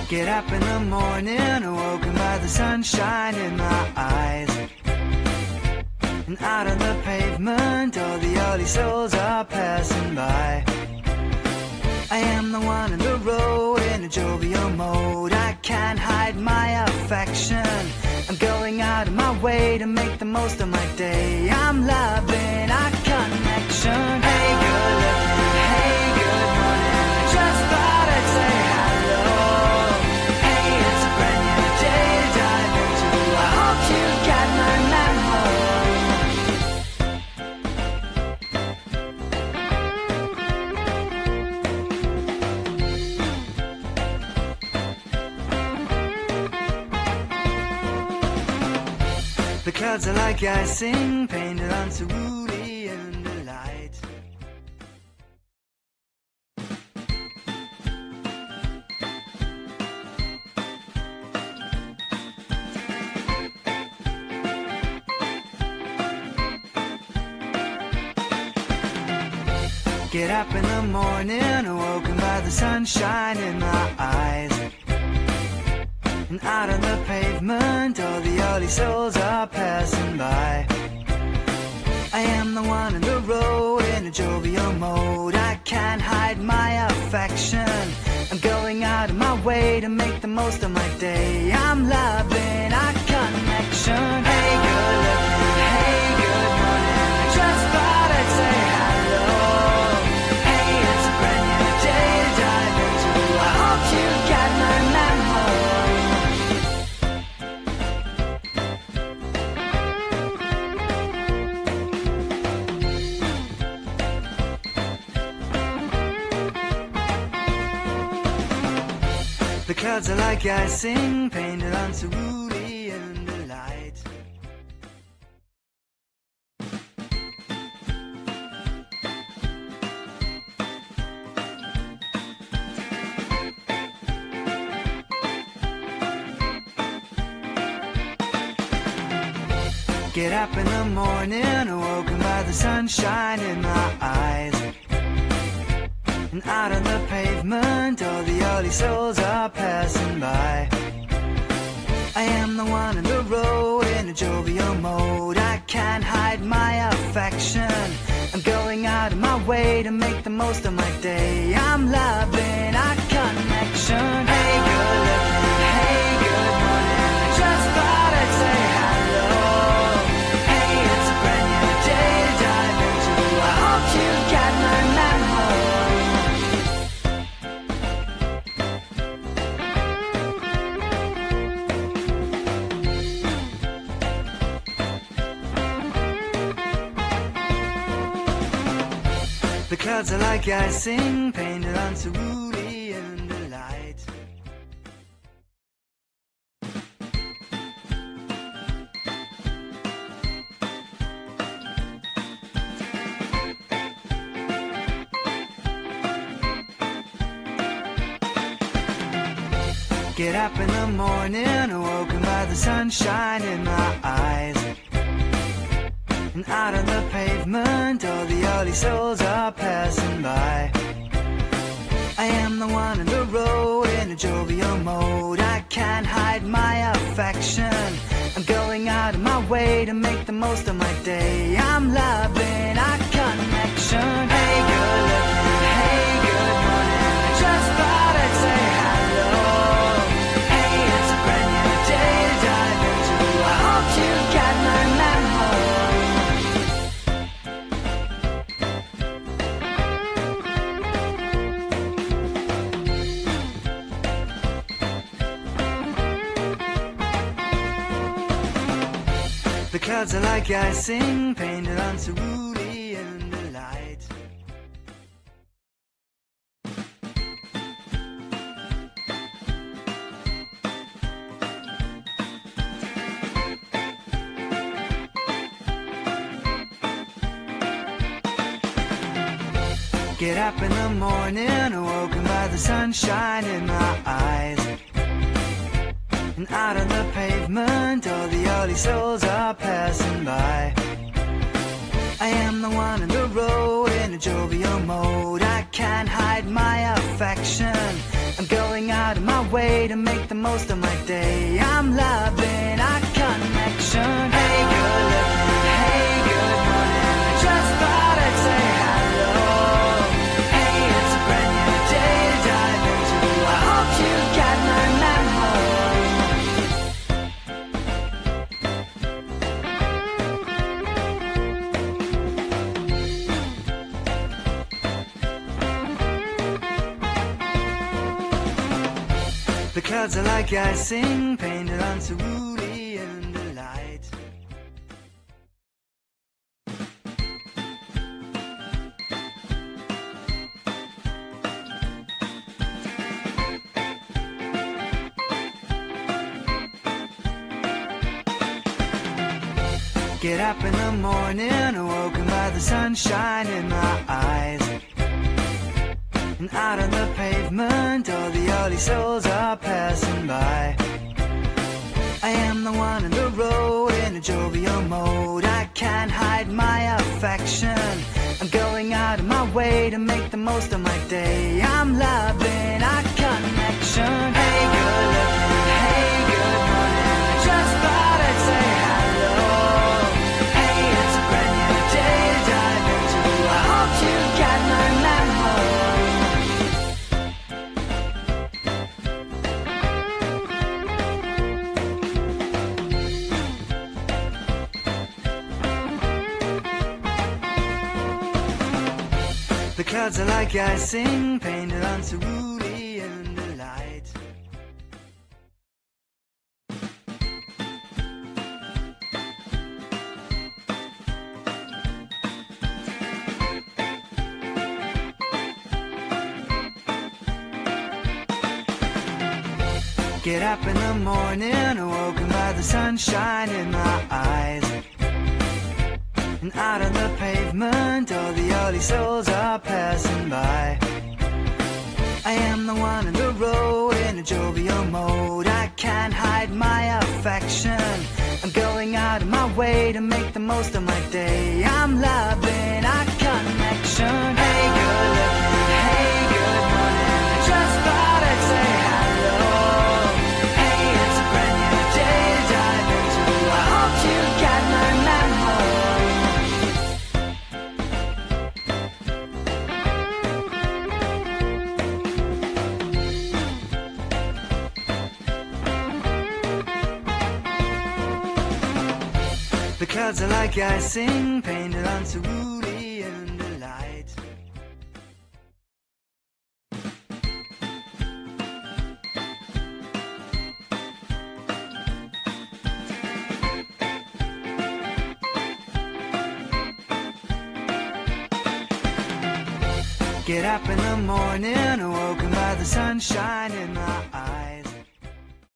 Get up in the morning, awoken by the sunshine in my eyes. And out on the pavement, all the early souls are passing by. I am the one on the road in a jovial mode. I can't hide my affection. I'm going out of my way to make the most of my day. I'm loving our connection. Hey, good looking, hey, good morning. I just thought I'd say hello. Hey, it's a brand new day to dive into. I hope you get my memo. The clouds are like icing, painted on cerulean delight. Get up in the morning, awoken by the sunshine in my eyes. And out on the pavement, all the early souls are passing by. I am the one on the road in a jovial mode. I can't hide my affection. I'm going out of my way to make the most of my day. I'm loving our connection. Hey, good looking, hey, good morning. I just thought I'd say hello. Hey, it's a brand new day to dive into. I hope you get my memo. The clouds are like icing, painted on cerulean delight. Get up in the morning, awoken by the sunshine in my eyes. And out on the pavement, all the early souls are passing by. I am the one on the road in a jovial mode. I can't hide my affection. I'm going out of my way to make the most of my day. I'm loving our connection. Hey, good looking, hey, good morning. I just thought I'd say hello. Hey, it's a brand new day to dive into. I hope you get my memo. The clouds are like icing, painted on cerulean delight. Get up in the morning, awoken by the sunshine in my eyes. And out on the pavement, all the early souls are passing by. I am the one on the road in a jovial mode. I can't hide my affection. I'm going out of my way to make the most of my day. I'm loving our connection. Hey, good looking, hey, good morning. I just thought I'd say hello. Hey, it's a brand new day to dive into. I hope you get my memo. The clouds are like icing, painted on cerulean delight. Get up in the morning, awoken by the sunshine in my eyes. And out on the pavement, all the early souls are passing by. I am the one in the road in a jovial mode. I can't hide my affection. I'm going out of my way to make the most of my day. I'm loving our connection. Hey, good looking, hey, good morning. I just thought I'd say hello. Hey, it's a brand new day to dive into. I hope you get my memo. The clouds are like icing, painted on cerulean delight. Get up in the morning, awoken by the sunshine in my eyes. And out on the pavement, all the early souls are passing by. I am the one in the road in a jovial mode. I can't hide my affection. I'm going out of my way to make the most of my day. I'm loving our connection. Hey, good looking, hey, good morning. I just thought I'd say hello. Hey, it's a brand new day to dive into. I hope you get my memo. The clouds are like icing, painted on cerulean delight. Get up in the morning, awoken by the sunshine in my eyes. And out on the pavement, all the early souls are passing by. I am the one in the road in a jovial mode. I can't hide my affection. I'm going out of my way to make the most of my day. I'm loving our connection. Hey, good looking, hey, good morning. I just thought I'd say hello. Hey, it's a brand new day to dive into. I hope you get my memo. The clouds are like icing, painted on cerulean delight. Get up in the morning, awoken by the sunshine in my eyes.